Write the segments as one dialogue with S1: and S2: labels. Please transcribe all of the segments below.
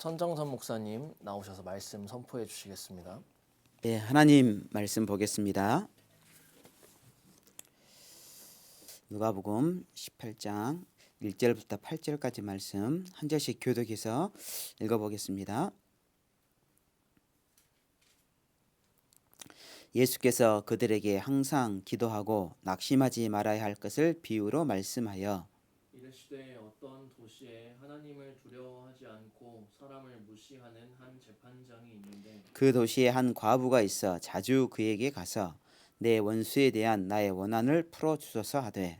S1: 천정선 목사님 나오셔서 말씀 선포해 주시겠습니다.
S2: 네, 하나님 말씀 보겠습니다. 누가복음 18장 1절부터 8절까지 말씀 한 절씩 교독해서 읽어보겠습니다. 예수께서 그들에게 항상 기도하고 낙심하지 말아야 할 것을 비유로 말씀하여
S1: 이르시되 어떤 도시에 하나님을 두려워하지 않고 사람을 무시하는 한 재판장이 있는데
S2: 그 도시에 한 과부가 있어 자주 그에게 가서 내 원수에 대한 나의 원한을 풀어주소서 하되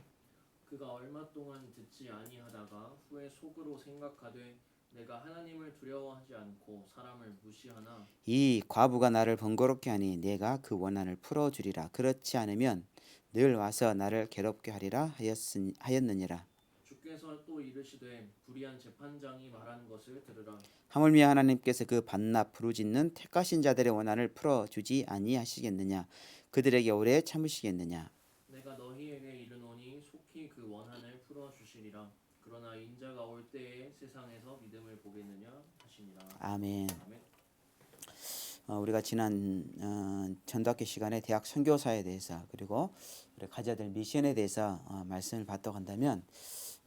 S1: 그가 얼마 동안 듣지 아니하다가 후에 속으로 생각하되 내가 하나님을 두려워하지 않고 사람을 무시하나
S2: 이 과부가 나를 번거롭게 하니 내가 그 원한을 풀어주리라. 그렇지 않으면 늘 와서 나를 괴롭게 하리라 하였느니라.
S1: 주께서 또 이르시되 불의한 재판장이 말한 것을 들으라.
S2: 하물며 하나님께서 그 반납 부르짖는 택하신 자들의 원한을 풀어주지 아니하시겠느냐. 그들에게 오래 참으시겠느냐.
S1: 내가 너희에게 이르노니 속히 그 원한을 풀어 주시리라. 그러나 인자가 올 때에 세상에서 믿음을 보겠느냐 하시니라.
S2: 아멘.
S1: 아멘.
S2: 우리가 지난 전도학교 시간에 대학 선교사에 대해서 그리고 우리 가져야 될 미션에 대해서 말씀을 받도록 한다면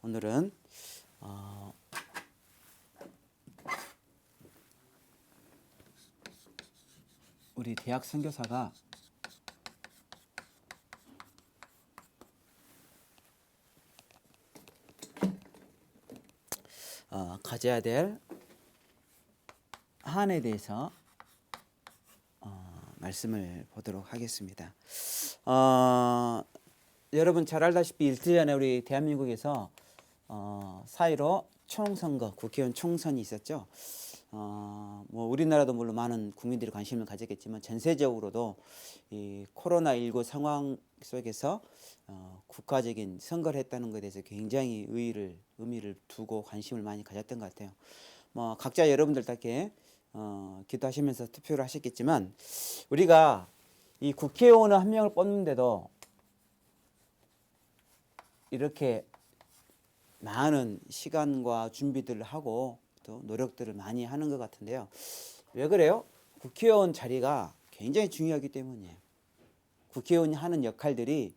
S2: 오늘은 우리 대학 선교사가 가져야 될 한에 대해서 말씀을 보도록 하겠습니다. 여러분 잘 알다시피 일주일 전에 우리 대한민국에서 4.15 총선거, 국회의원 총선이 있었죠. 뭐 우리나라도 물론 많은 국민들이 관심을 가졌겠지만 전세적으로도 이 코로나19 상황 속에서 국가적인 선거를 했다는 것에 대해서 굉장히 의미를 두고 관심을 많이 가졌던 것 같아요. 뭐 각자 여러분들 다 이렇게 기도하시면서 투표를 하셨겠지만 우리가 이 국회의원을 한 명을 뽑는데도 이렇게 많은 시간과 준비들을 하고 또 노력들을 많이 하는 것 같은데요. 왜 그래요? 국회의원 자리가 굉장히 중요하기 때문이에요. 국회의원이 하는 역할들이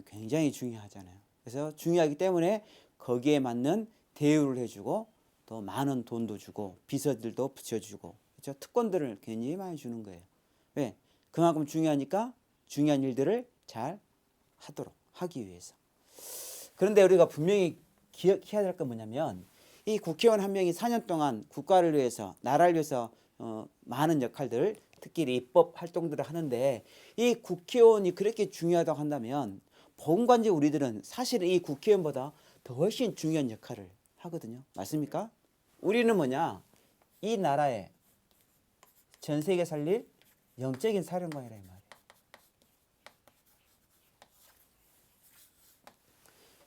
S2: 굉장히 중요하잖아요. 그래서 중요하기 때문에 거기에 맞는 대우를 해주고 또 많은 돈도 주고 비서들도 붙여주고 그렇죠? 특권들을 굉장히 많이 주는 거예요. 왜? 그만큼 중요하니까 중요한 일들을 잘 하기 위해서. 그런데 우리가 분명히 기억해야 될 건 뭐냐면 이 국회의원 한 명이 4년 동안 국가를 위해서 나라를 위해서 많은 역할들 특히 입법 활동들을 하는데 이 국회의원이 그렇게 중요하다고 한다면 보건관제 우리들은 사실 이 국회의원보다 더 훨씬 중요한 역할을 하거든요. 맞습니까? 우리는 뭐냐? 이 나라에 전 세계 살릴 영적인 사령관이라 이 말이에요.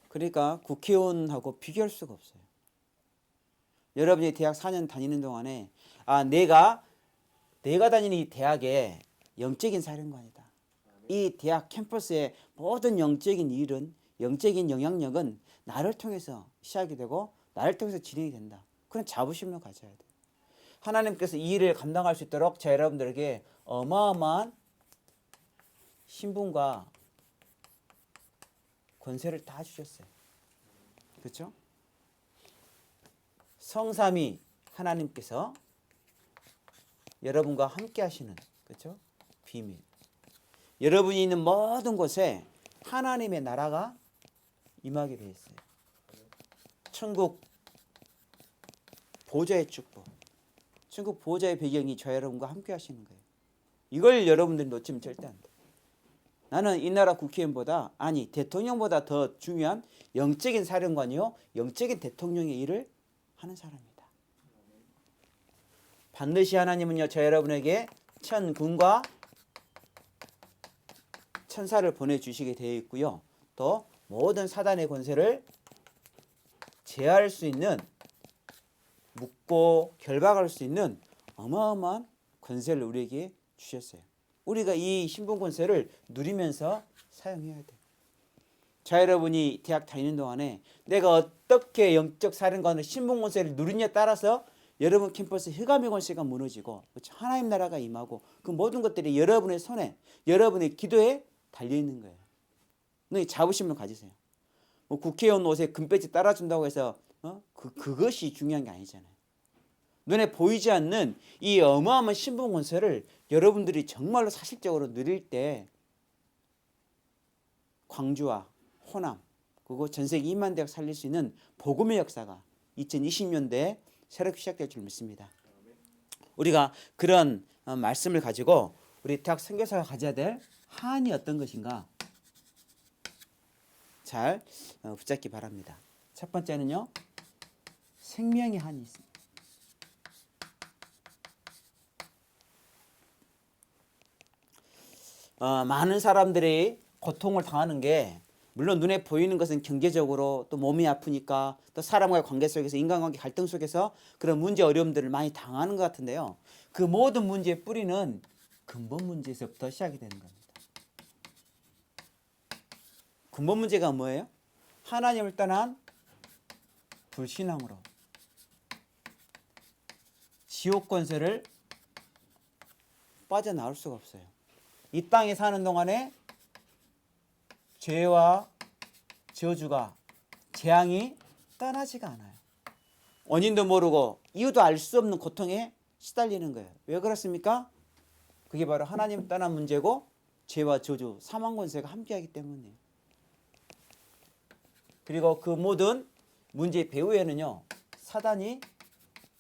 S2: 그러니까 국회의원하고 비교할 수가 없어요. 여러분이 대학 4년 다니는 동안에 내가 다니는 이 대학의 영적인 사령관이다. 이 대학 캠퍼스의 모든 영적인 일은 영적인 영향력은 나를 통해서 시작이 되고 나를 통해서 진행이 된다. 그런 자부심을 가져야 돼요. 하나님께서 이 일을 감당할 수 있도록 저 여러분들에게 어마어마한 신분과 권세를 다 주셨어요. 그렇죠? 성삼위 하나님께서 여러분과 함께 하시는 그렇죠? 비밀. 여러분이 있는 모든 곳에 하나님의 나라가 임하게 되어 있어요. 천국 보좌의 축복. 천국 보좌의 배경이 저 여러분과 함께 하시는 거예요. 이걸 여러분들이 놓치면 절대 안 돼. 나는 이 나라 국회의원보다 대통령보다 더 중요한 영적인 사령관이요 영적인 대통령의 일을 하는 사람입니다. 반드시 하나님은요 저 여러분에게 천군과 천사를 보내주시게 되어 있고요. 또 모든 사단의 권세를 제어할 수 있는 묶고 결박할 수 있는 어마어마한 권세를 우리에게 주셨어요. 우리가 이 신분 권세를 누리면서 사용해야 돼요. 자, 여러분이 대학 다니는 동안에 내가 어떻게 영적 사령관의 신분 권세를 누리냐에 따라서 여러분 캠퍼스 흑암의 권세가 무너지고 하나님 나라가 임하고 그 모든 것들이 여러분의 손에 여러분의 기도에 달려 있는 거예요. 너희 자부심을 가지세요. 뭐 국회의원 옷에 금배지 따라준다고 해서 그것이 중요한 게 아니잖아요. 눈에 보이지 않는 이 어마어마한 신분 권세를 여러분들이 정말로 사실적으로 누릴 때 광주와 호남 그리고 전 세계 2만 대학 살릴 수 있는 복음의 역사가 2020년대에 새롭게 시작될 줄 믿습니다. 우리가 그런 말씀을 가지고 우리 대학 선교사가 가져야 될 한이 어떤 것인가 잘 붙잡기 바랍니다. 첫 번째는요. 생명의 한이 있습니다. 많은 사람들이 고통을 당하는 게 물론 눈에 보이는 것은 경제적으로 또 몸이 아프니까 또 사람과의 관계 속에서 인간관계 갈등 속에서 그런 문제 어려움들을 많이 당하는 것 같은데요. 그 모든 문제의 뿌리는 근본 문제에서부터 시작이 되는 겁니다. 근본 문제가 뭐예요? 하나님을 떠난 불신앙으로 지옥 권세를 빠져나올 수가 없어요. 이 땅에 사는 동안에 죄와 저주가 재앙이 떠나지가 않아요. 원인도 모르고 이유도 알 수 없는 고통에 시달리는 거예요. 왜 그렇습니까? 그게 바로 하나님 떠난 문제고 죄와 저주, 사망 권세가 함께하기 때문이에요. 그리고 그 모든 문제의 배후에는요. 사단이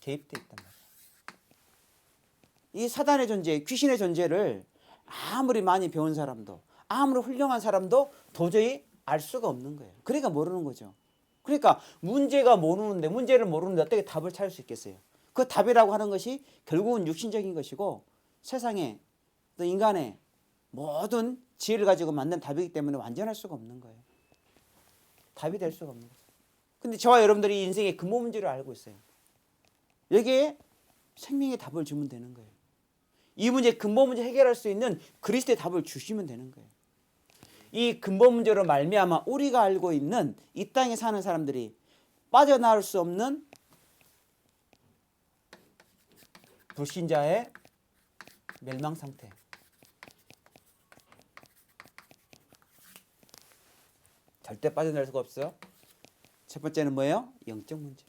S2: 개입되어 있단 말이에요. 이 사단의 존재, 귀신의 존재를 아무리 많이 배운 사람도 아무리 훌륭한 사람도 도저히 알 수가 없는 거예요. 그러니까 모르는 거죠. 그러니까 문제를 모르는데 어떻게 답을 찾을 수 있겠어요? 그 답이라고 하는 것이 결국은 육신적인 것이고 세상에 또 인간의 모든 지혜를 가지고 만든 답이기 때문에 완전할 수가 없는 거예요. 답이 될 수가 없는 거죠. 근데 저와 여러분들이 인생의 근본 문제를 알고 있어요. 여기에 생명의 답을 주면 되는 거예요. 이 문제 근본 문제 해결할 수 있는 그리스도의 답을 주시면 되는 거예요. 이 근본 문제로 말미암아 우리가 알고 있는 이 땅에 사는 사람들이 빠져나올 수 없는 불신자의 멸망 상태. 절대 빠져나올 수가 없어요. 첫 번째는 뭐예요? 영적 문제.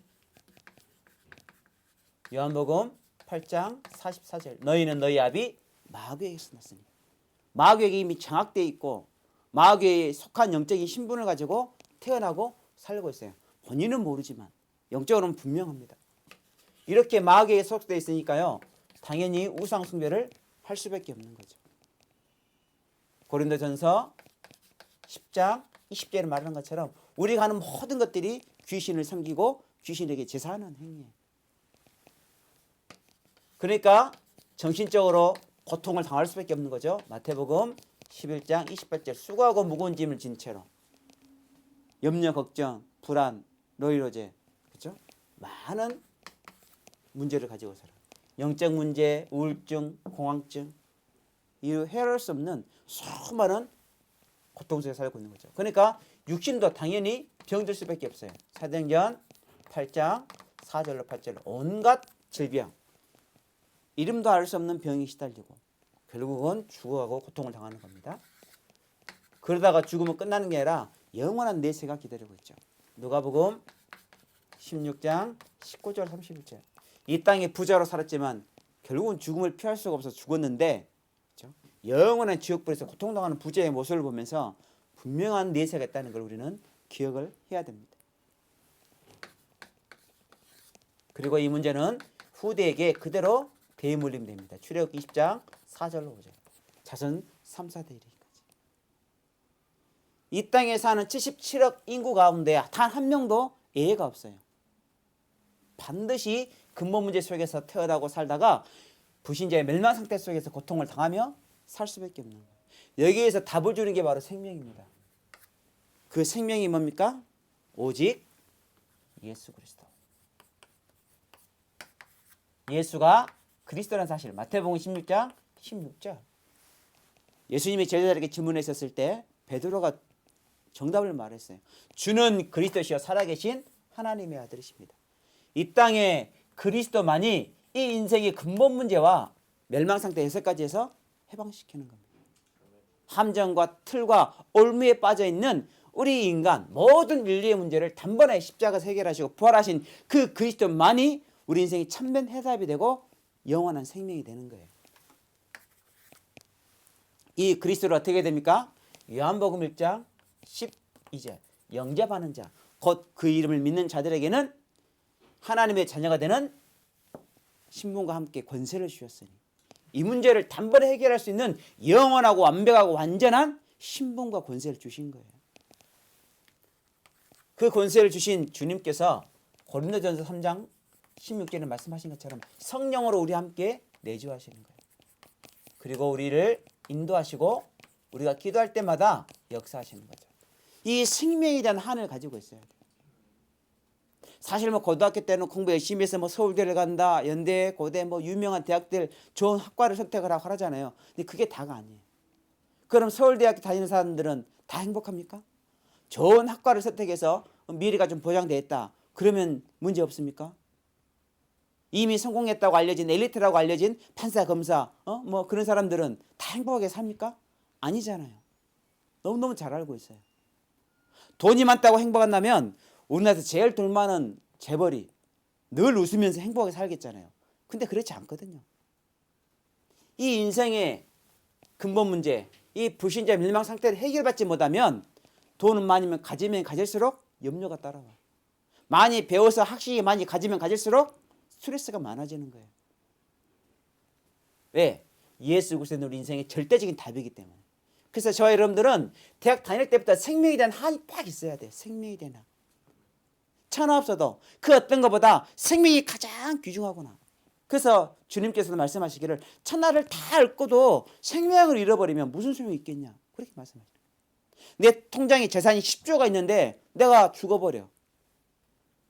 S2: 요한복음 8장 44절 너희는 너희 아비 마귀에게서 났으니 마귀에게 이미 장악되어 있고 마귀에 속한 영적인 신분을 가지고 태어나고 살고 있어요. 본인은 모르지만 영적으로는 분명합니다. 이렇게 마귀에 속되어 있으니까요. 당연히 우상 숭배를 할 수밖에 없는 거죠. 고린도전서 10장 20절에 말하는 것처럼 우리가 하는 모든 것들이 귀신을 섬기고 귀신에게 제사하는 행위예요. 그러니까 정신적으로 고통을 당할 수밖에 없는 거죠. 마태복음 11장 28절 수고하고 무거운 짐을 진 채로 염려, 걱정, 불안, 노이로제 그렇죠? 많은 문제를 가지고 살아요. 영적 문제, 우울증, 공황증 이후 해결할 수 없는 수많은 고통 속에 살고 있는 거죠. 그러니까 육신도 당연히 병들 수밖에 없어요. 사도행전 8장 4절로 8절로 온갖 질병 이름도 알 수 없는 병이 시달리고 결국은 죽어가고 고통을 당하는 겁니다. 그러다가 죽으면 끝나는 게 아니라 영원한 내세가 기다리고 있죠. 누가복음 16장 19절 31절 이 땅에 부자로 살았지만 결국은 죽음을 피할 수가 없어서 죽었는데 그렇죠? 영원한 지옥불에서 고통당하는 부자의 모습을 보면서 분명한 내세가 있다는 걸 우리는 기억을 해야 됩니다. 그리고 이 문제는 후대에게 그대로 대물림됩니다. 출애굽기 20장 4절로 5절 자손 3, 4대 이르기까지 이 땅에 사는 77억 인구 가운데 단 한 명도 예외가 없어요. 반드시 근본 문제 속에서 태어나고 살다가 불신자의 멸망 상태 속에서 고통을 당하며 살 수밖에 없는 거예요. 여기에서 답을 주는 게 바로 생명입니다. 그 생명이 뭡니까? 오직 예수 그리스도. 예수가 그리스도라는 사실 마태복음 16장 16절 예수님이 제자들에게 질문했었을 때 베드로가 정답을 말했어요. 주는 그리스도시요 살아계신 하나님의 아들이십니다. 이 땅에 그리스도만이 이 인생의 근본 문제와 멸망 상태 6가지에서 해방시키는 겁니다. 함정과 틀과 올무에 빠져 있는 우리 인간 모든 인류의 문제를 단번에 십자가에서 해결하시고 부활하신 그 그리스도만이 우리 인생의 참된 해답이 되고 영원한 생명이 되는 거예요. 이 그리스도를 어떻게 됩니까? 요한복음 1장 12절 영접하는 자 곧 그 이름을 믿는 자들에게는 하나님의 자녀가 되는 신분과 함께 권세를 주셨으니 이 문제를 단번에 해결할 수 있는 영원하고 완벽하고 완전한 신분과 권세를 주신 거예요. 그 권세를 주신 주님께서 고린도전서 3장 16절에 말씀하신 것처럼 성령으로 우리 함께 내주하시는 거예요. 그리고 우리를 인도하시고 우리가 기도할 때마다 역사하시는 거죠. 이 생명에 대한 한을 가지고 있어야 돼요. 사실 고등학교 때는 공부 열심히 해서 서울대를 간다, 연대, 고대 유명한 대학들 좋은 학과를 선택을 하고 하잖아요. 근데 그게 다가 아니에요. 그럼 서울대학교 다니는 사람들은 다 행복합니까? 좋은 학과를 선택해서 미래가 좀 보장되어 있다. 그러면 문제 없습니까? 이미 성공했다고 알려진 엘리트라고 알려진 판사, 검사, 그런 사람들은 다 행복하게 삽니까? 아니잖아요. 너무너무 잘 알고 있어요. 돈이 많다고 행복한다면 우리나라에서 제일 돈 많은 재벌이 늘 웃으면서 행복하게 살겠잖아요. 근데 그렇지 않거든요. 이 인생의 근본 문제, 이 불신자 멸망 상태를 해결받지 못하면 돈은 많으면 가지면 가질수록 염려가 따라와요. 많이 배워서 학식이 많이 가지면 가질수록 스트레스가 많아지는 거예요. 왜? 예수 그리스도는 우리 인생의 절대적인 답이기 때문에. 그래서 저와 여러분들은 대학 다닐 때부터 생명에 대한 한이 딱 있어야 돼요. 생명에 대한 한. 천하 없어도 그 어떤 것보다 생명이 가장 귀중하구나. 그래서 주님께서도 말씀하시기를 천하를 다 얻고도 생명을 잃어버리면 무슨 소용이 있겠냐. 그렇게 말씀하시죠. 내 통장에 재산이 10조가 있는데 내가 죽어버려.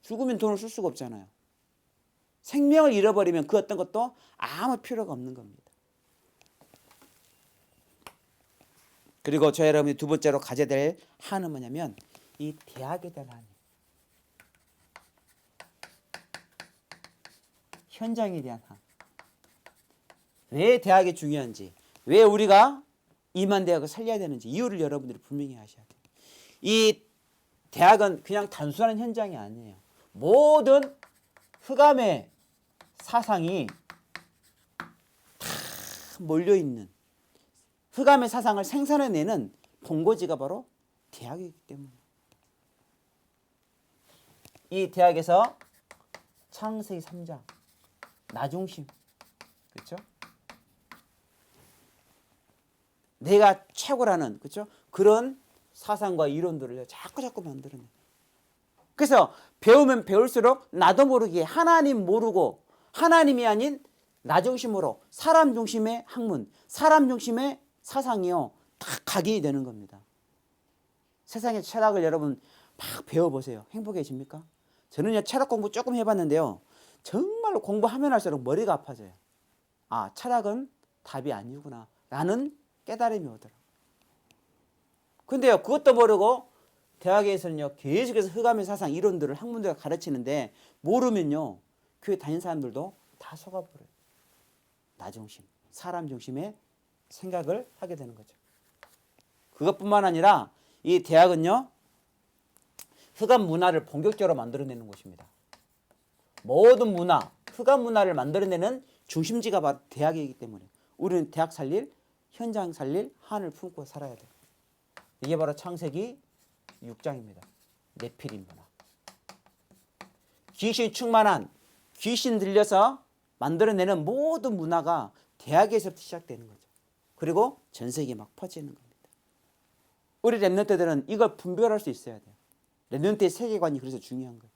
S2: 죽으면 돈을 쓸 수가 없잖아요. 생명을 잃어버리면 그 어떤 것도 아무 필요가 없는 겁니다. 그리고 저 여러분이 두 번째로 가져야 될 한은 뭐냐면 이 대학에 대한 한이에요. 현장에 대한 한. 왜 대학이 중요한지, 왜 우리가 임한대학을 살려야 되는지 이유를 여러분들이 분명히 아셔야 돼요. 이 대학은 그냥 단순한 현장이 아니에요. 모든 흑암의 사상이 다 몰려있는 흑암의 사상을 생산해내는 본고지가 바로 대학이기 때문에 이 대학에서 창세기 3장 나중심, 그렇죠? 내가 최고라는, 그렇죠? 그런 사상과 이론들을 자꾸 만들어내. 그래서 배우면 배울수록 나도 모르게 하나님 모르고 하나님이 아닌 나 중심으로 사람 중심의 학문, 사람 중심의 사상이요 다 각인이 되는 겁니다. 세상의 철학을 여러분 막 배워보세요. 행복해집니까? 저는 철학 공부 조금 해봤는데요. 정말로 공부하면 할수록 머리가 아파져요. 아, 철학은 답이 아니구나 라는 깨달음이 오더라고요. 근데요, 그것도 모르고 대학에서는요, 계속해서 흑암의 사상, 이론들을 학문들을 가르치는데 모르면요, 교회 다니는 사람들도 다 속아버려요. 나 중심, 사람 중심의 생각을 하게 되는 거죠. 그것뿐만 아니라 이 대학은요, 흑암 문화를 본격적으로 만들어내는 곳입니다. 모든 문화, 흑암 문화를 만들어내는 중심지가 바로 대학이기 때문에 우리는 대학 살릴, 현장 살릴 한을 품고 살아야 돼요. 이게 바로 창세기 6장입니다. 네피림 문화. 귀신 충만한, 귀신 들려서 만들어내는 모든 문화가 대학에서부터 시작되는 거죠. 그리고 전 세계에 막 퍼지는 겁니다. 우리 랩런트들은 이걸 분별할 수 있어야 돼요. 랩런트의 세계관이 그래서 중요한 거예요.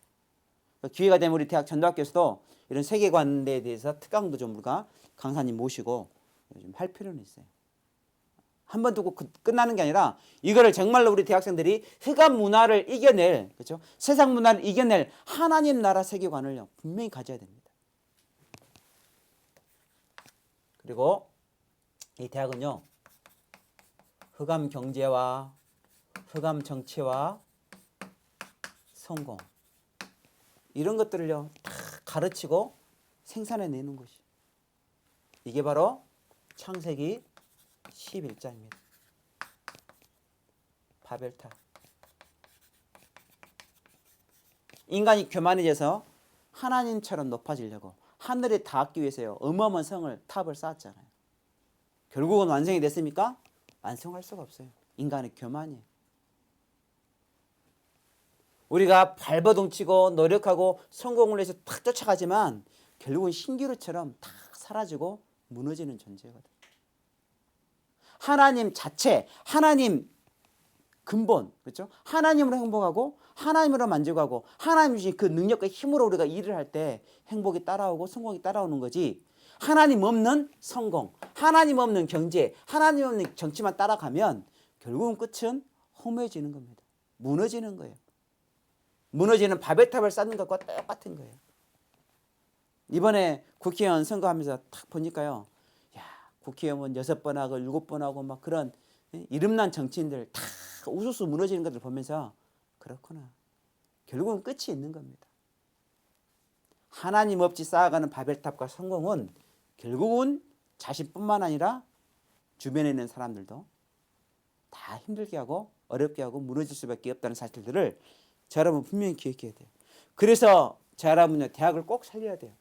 S2: 기회가 되면 우리 대학 전도학교에서도 이런 세계관에 대해서 특강도 좀 우리가 강사님 모시고 좀 할 필요는 있어요. 한 번 두고 끝나는 게 아니라 이거를 정말로 우리 대학생들이 흑암 문화를 이겨낼, 그렇죠? 세상 문화를 이겨낼 하나님 나라 세계관을 분명히 가져야 됩니다. 그리고 이 대학은요, 흑암 경제와 흑암 정치와 성공 이런 것들을요 다 가르치고 생산해내는 것이. 이게 바로 창세기 11장입니다. 바벨탑. 인간이 교만해져서 하나님처럼 높아지려고 하늘에 닿기 위해서요 어마어마한 성을 탑을 쌓았잖아요. 결국은 완성이 됐습니까? 완성할 수가 없어요. 인간의 교만이에요. 우리가 발버둥치고 노력하고 성공을 위해서 탁 쫓아가지만 결국은 신기루처럼 다 사라지고 무너지는 존재거든. 하나님 자체, 하나님 근본, 그렇죠? 하나님으로 행복하고 하나님으로 만족하고 하나님 주신 그 능력과 힘으로 우리가 일을 할 때 행복이 따라오고 성공이 따라오는 거지. 하나님 없는 성공, 하나님 없는 경제, 하나님 없는 정치만 따라가면 결국은 끝은 허무해지는 겁니다. 무너지는 거예요. 무너지는 바벨탑을 쌓는 것과 똑같은 거예요. 이번에 국회의원 선거하면서 딱 보니까요. 야, 국회의원 6번 하고 7번 하고 막 그런 이름난 정치인들 다 우수수 무너지는 것을 보면서 그렇구나. 결국은 끝이 있는 겁니다. 하나님 없이 쌓아가는 바벨탑과 성공은 결국은 자신뿐만 아니라 주변에 있는 사람들도 다 힘들게 하고 어렵게 하고 무너질 수밖에 없다는 사실들을 저 여러분 분명히 기억해야 돼요. 그래서 저 여러분은 대학을 꼭 살려야 돼요.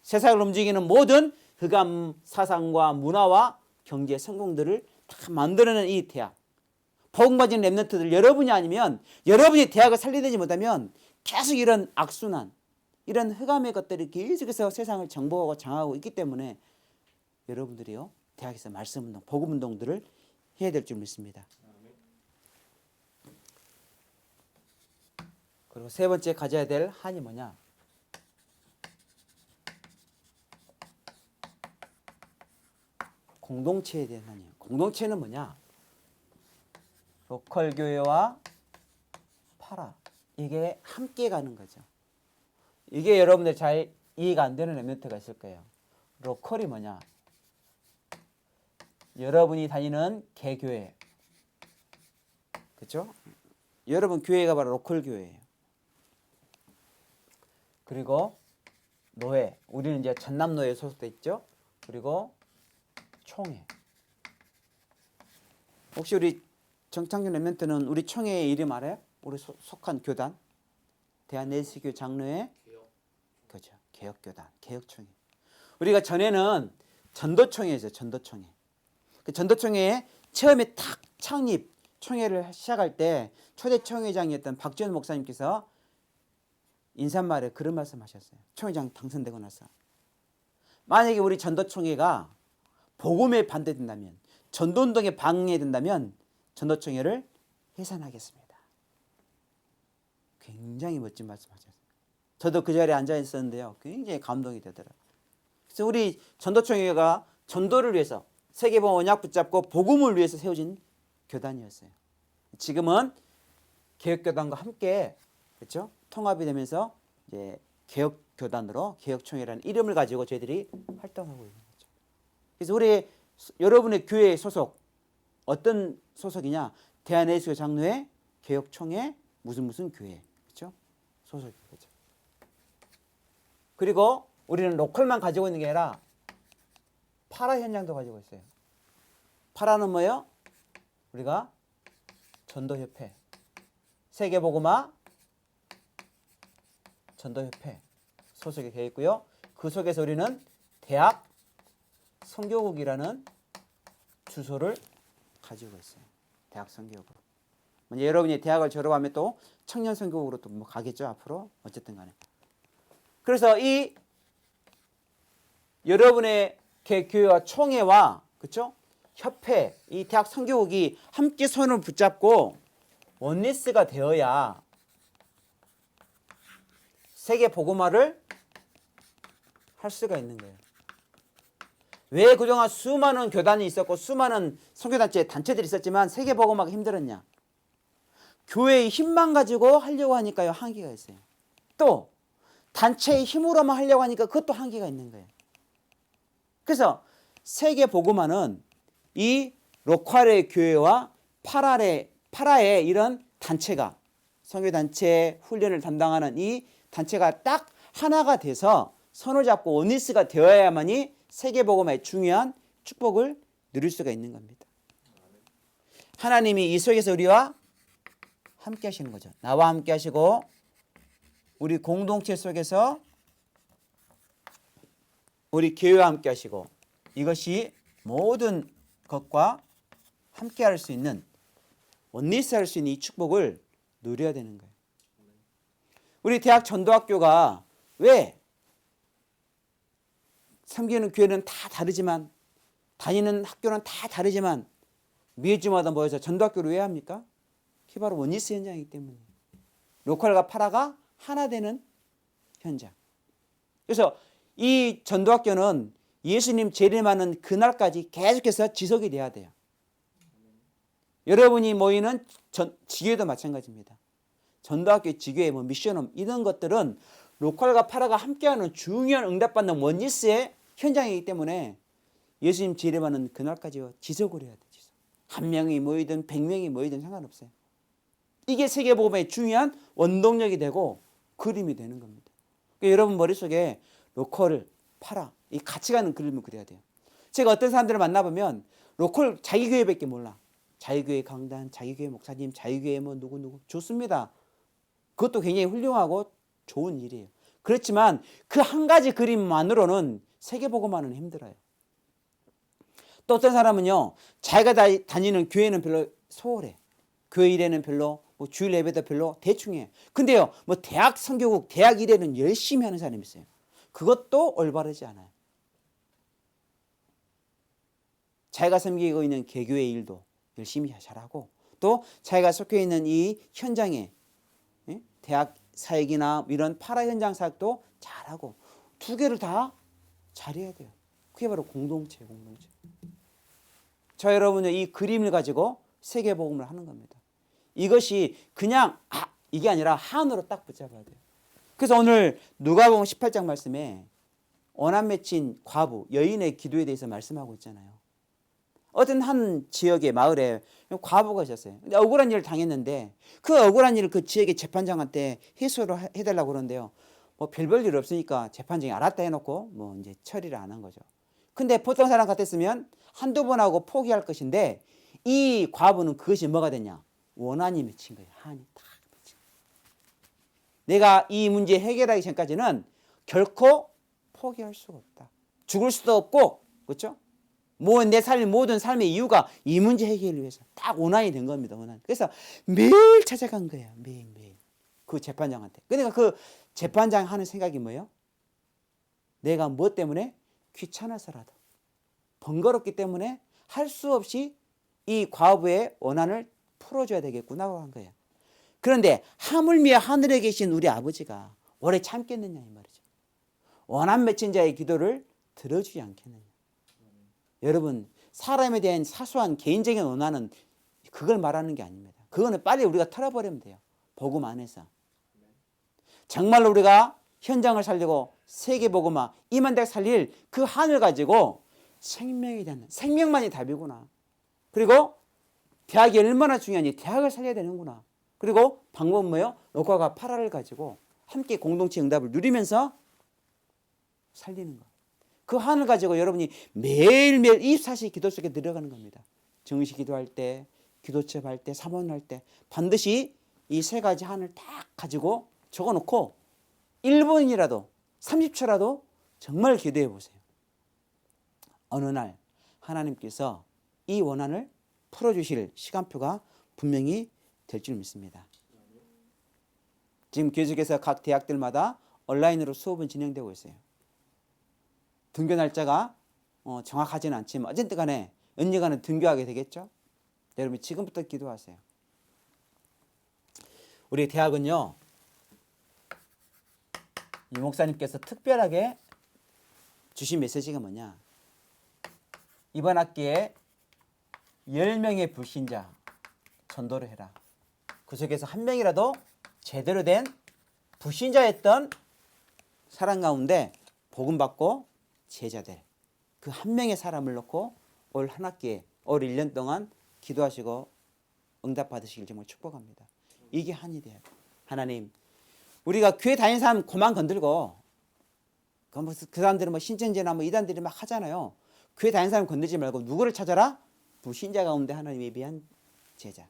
S2: 세상을 움직이는 모든 흑암 사상과 문화와 경제 성공들을 다 만들어내는 이 대학. 복음 가진 랩런트들 여러분이 아니면 여러분이 대학을 살리지 못하면 계속 이런 악순환, 이런 흑암의 것들이 계속해서 세상을 정복하고 장악하고 있기 때문에 여러분들이요 대학에서 말씀운동, 복음운동들을 해야 될 줄 믿습니다. 그리고 세 번째 가져야 될 한이 뭐냐? 공동체에 대한 한이에요. 공동체는 뭐냐? 로컬 교회와 파라 이게 함께 가는 거죠. 이게 여러분들 잘 이해가 안 되는 랩런트가 있을 거예요. 로컬이 뭐냐? 여러분이 다니는 개교회, 그렇죠? 여러분 교회가 바로 로컬 교회예요. 그리고 노회, 우리는 이제 전남노회에 소속돼 있죠. 그리고 총회. 혹시 우리 정창균 랩런트는 우리 총회의 이름 알아요? 우리 속한 교단, 대한예수교 장로회, 그죠? 개혁교단, 개혁총회. 우리가 전에는 전도총회죠, 전도총회. 그 전도총회에 처음에 탁 창립 총회를 시작할 때 초대 총회장이었던 박지원 목사님께서 인사말에 그런 말씀하셨어요. 총회장 당선되고 나서 만약에 우리 전도총회가 복음에 반대된다면, 전도운동에 방해된다면 전도총회를 해산하겠습니다. 굉장히 멋진 말씀하셨어요. 저도 그 자리에 앉아 있었는데요. 굉장히 감동이 되더라고요. 그래서 우리 전도총회가 전도를 위해서 세계복음 언약 붙잡고 복음을 위해서 세워진 교단이었어요. 지금은 개혁교단과 함께 그렇죠? 통합이 되면서 이제 개혁교단으로 개혁총회라는 이름을 가지고 저희들이 활동하고 있는 거죠. 그래서 우리 여러분의 교회 소속 어떤 소속이냐? 대한예수교 장로회, 개혁총회, 무슨 교회, 그렇죠? 소속인 거죠. 그리고 우리는 로컬만 가지고 있는 게 아니라 파라 현장도 가지고 있어요. 파라는 뭐예요? 우리가 전도협회, 세계복음화 전도협회 소속이 되어 있고요. 그 속에서 우리는 대학 선교국이라는 주소를 가지고 있어요. 대학 선교국. 여러분이 대학을 졸업하면 또 청년 선교국으로 또 뭐 가겠죠 앞으로 어쨌든 간에. 그래서 이 여러분의 교회와 총회와 그렇죠? 협회, 이 대학 선교국이 함께 손을 붙잡고 원리스가 되어야 세계 복음화를 할 수가 있는 거예요. 왜 그동안 수많은 교단이 있었고 수많은 선교단체 단체들이 있었지만 세계 복음화가 힘들었냐? 교회의 힘만 가지고 하려고 하니까요 한계가 있어요. 또 단체의 힘으로만 하려고 하니까 그것도 한계가 있는 거예요. 그래서 세계 복음화는 이 로컬의 교회와 파라의 이런 단체가 선교단체 훈련을 담당하는 이 단체가 딱 하나가 돼서 손을 잡고 원리스가 되어야만이 세계복음의 중요한 축복을 누릴 수가 있는 겁니다. 하나님이 이 속에서 우리와 함께 하시는 거죠. 나와 함께 하시고 우리 공동체 속에서 우리 교회와 함께 하시고 이것이 모든 것과 함께 할 수 있는 원리스 할 수 있는 이 축복을 누려야 되는 거예요. 우리 대학 전도학교가 왜 섬기는 교회는 다 다르지만 다니는 학교는 다 다르지만 매주마다 모여서 전도학교를 왜 합니까? 그게 바로 원리스 현장이기 때문에 로컬과 파라가 하나 되는 현장. 그래서 이 전도학교는 예수님 재림하는 그날까지 계속해서 지속이 돼야 돼요. 여러분이 모이는 지교회도 마찬가지입니다. 전도학교 지교회, 미션홈 이런 것들은 로컬과 파라가 함께하는 중요한 응답받는 원리스의 현장이기 때문에 예수님 재림하는 그날까지 지속을 해야 돼요. 한 명이 모이든 100명이 모이든 상관없어요. 이게 세계복음의 중요한 원동력이 되고 그림이 되는 겁니다. 그러니까 여러분 머릿속에 로컬을 파라 이 같이 가는 그림을 그려야 돼요. 제가 어떤 사람들을 만나보면 로컬 자기 교회밖에 몰라. 자기 교회 강단, 자기 교회 목사님, 자기 교회 뭐 누구 좋습니다. 그것도 굉장히 훌륭하고 좋은 일이에요. 그렇지만 그 한 가지 그림만으로는 세계복음화는 힘들어요. 또 어떤 사람은요, 자기가 다니는 교회는 별로 소홀해. 교회 일에는 별로, 뭐 주일 예배도 별로 대충 해. 근데요, 뭐 대학 선교국, 대학 일에는 열심히 하는 사람이 있어요. 그것도 올바르지 않아요. 자기가 섬기고 있는 개교의 일도 열심히 잘하고 또 자기가 속해 있는 이 현장에 대학 사역이나 이런 파라 현장 사역도 잘하고 두 개를 다 잘해야 돼요. 그게 바로 공동체. 저 여러분은 이 그림을 가지고 세계복음을 하는 겁니다. 이것이 그냥 이게 아니라 한으로 딱 붙잡아야 돼요. 그래서 오늘 누가복음 18장 말씀에 원한 맺힌 과부 여인의 기도에 대해서 말씀하고 있잖아요. 어떤 한 지역의 마을에 과부가 있었어요. 근데 억울한 일을 당했는데 그 억울한 일을 그 지역의 재판장한테 해소를 해달라고 그러는데요. 뭐 별별 일 없으니까 재판장이 알았다 해놓고 뭐 이제 처리를 안 한 거죠. 근데 보통 사람 같았으면 한두 번 하고 포기할 것인데 이 과부는 그것이 뭐가 됐냐? 원한이 맺힌 거예요. 한이 딱 맺힌 거예요. 내가 이 문제 해결하기 전까지는 결코 포기할 수가 없다. 죽을 수도 없고, 그렇죠? 내 삶의 모든 삶의 이유가 이 문제 해결을 위해서 딱 원한이 된 겁니다. 원한. 그래서 매일 찾아간 거예요. 매일. 그 재판장한테. 그러니까 그 재판장 하는 생각이 뭐예요? 내가 뭐 때문에? 귀찮아서라도. 번거롭기 때문에 할 수 없이 이 과부의 원한을 풀어줘야 되겠구나 한 거예요. 그런데 하물며 하늘에 계신 우리 아버지가 오래 참겠느냐 이 말이죠. 원한 맺힌 자의 기도를 들어주지 않겠느냐. 여러분 사람에 대한 사소한 개인적인 원한은 그걸 말하는 게 아닙니다. 그거는 빨리 우리가 털어버리면 돼요. 복음 안에서. 정말로 우리가 현장을 살리고 세계복음화 임한대학 살릴 그 한을 가지고 생명에 대한 생명만이 답이구나. 그리고 대학이 얼마나 중요한지 대학을 살려야 되는구나. 그리고 방법은 뭐예요? 로컬과 파라를 가지고 함께 공동체 응답을 누리면서 살리는 것. 그 한을 가지고 여러분이 매일매일 24시 기도 속에 들어가는 겁니다. 정시 기도할 때, 기도첩 할 때, 사모할 때 반드시 이 세 가지 한을 딱 가지고 적어놓고 1분이라도 30초라도 정말 기도해 보세요. 어느 날 하나님께서 이 원한을 풀어주실 시간표가 분명히 될 줄 믿습니다. 지금 계속해서 각 대학들마다 온라인으로 수업은 진행되고 있어요. 등교 날짜가 정확하지는 않지만 어쨌든 간에 언젠가는 등교하게 되겠죠. 여러분 지금부터 기도하세요. 우리 대학은요. 이 목사님께서 특별하게 주신 메시지가 뭐냐. 이번 학기에 10명의 불신자 전도를 해라. 그 속에서 한 명이라도 제대로 된 불신자였던 사람 가운데 복음 받고 제자들 그 한 명의 사람을 놓고 올 한 학기에 올 1년 동안 기도하시고 응답 받으시길 정말 축복합니다. 이게 한이 돼요. 하나님 우리가 교회 다니는 사람 그만 건들고 그 사람들은 뭐 신천지나 뭐 이단들이 막 하잖아요. 교회 다니는 사람 건드리지 말고 누구를 찾아라? 불신자 가운데 하나님에 비한 제자.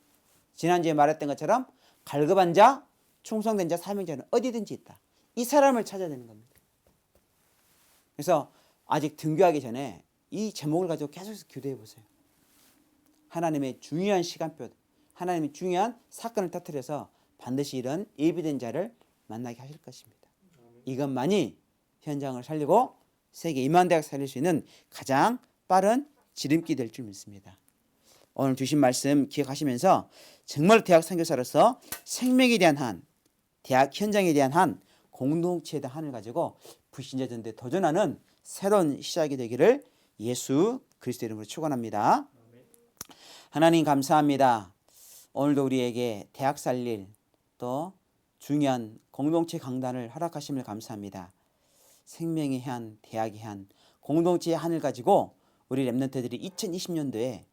S2: 지난주에 말했던 것처럼 갈급한 자, 충성된 자, 사명자는 어디든지 있다. 이 사람을 찾아야 되는 겁니다. 그래서 아직 등교하기 전에 이 제목을 가지고 계속해서 기도해 보세요. 하나님의 중요한 시간표, 하나님의 중요한 사건을 터뜨려서 반드시 이런 예비된 자를 만나게 하실 것입니다. 이것만이 현장을 살리고 세계 임한대학 살릴 수 있는 가장 빠른 지름길이 될 줄 믿습니다. 오늘 주신 말씀 기억하시면서 정말 대학 선교사로서 생명에 대한 한, 대학 현장에 대한 한, 공동체에 대한 한을 가지고 불신자 전도에 도전하는 새로운 시작이 되기를 예수 그리스도 이름으로 축원합니다. 하나님 감사합니다. 오늘도 우리에게 대학 살릴 또 중요한 공동체 강단을 허락하심을 감사합니다. 생명의 한, 대학의 한, 공동체의 한을 가지고 우리 렘넌트들이 2020년도에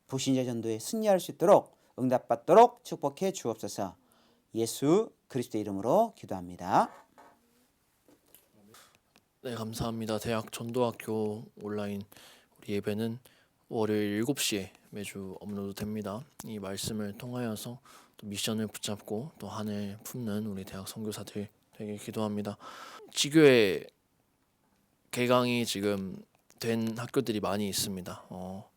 S2: 불신자 전도에 승리할 수 있도록 응답받도록 축복해 주옵소서. 예수 그리스도 이름으로 기도합니다.
S1: 네, 감사합니다. 대학 전도학교 온라인 우리 예배는 월요일 7시에 매주 업로드됩니다. 이 말씀을 통하여서 또 미션을 붙잡고 또 한을 품는 우리 대학 선교사들 되게 기도합니다. 지교회 개강이 지금 된 학교들이 많이 있습니다.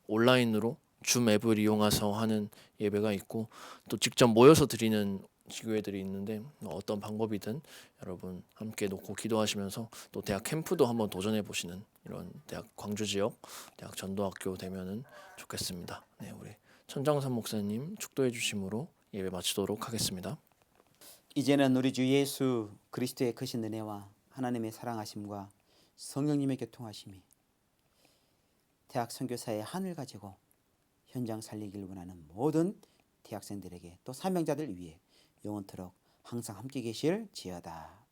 S1: 온라인으로 줌 앱을 이용해서 하는 예배가 있고 또 직접 모여서 드리는 지교회들이 있는데 어떤 방법이든 여러분 함께 놓고 기도하시면서 또 대학 캠프도 한번 도전해 보시는 이런 대학 광주 지역 대학 전도학교 되면은 좋겠습니다. 네, 우리 천장선 목사님 축도해 주심으로 예배 마치도록 하겠습니다.
S2: 이제는 우리 주 예수 그리스도의 크신 은혜와 하나님의 사랑하심과 성령님의 교통하심이 대학 선교사의 한을 가지고 현장 살리기를 원하는 모든 대학생들에게 또 사명자들 위해 영원토록 항상 함께 계실 지어다.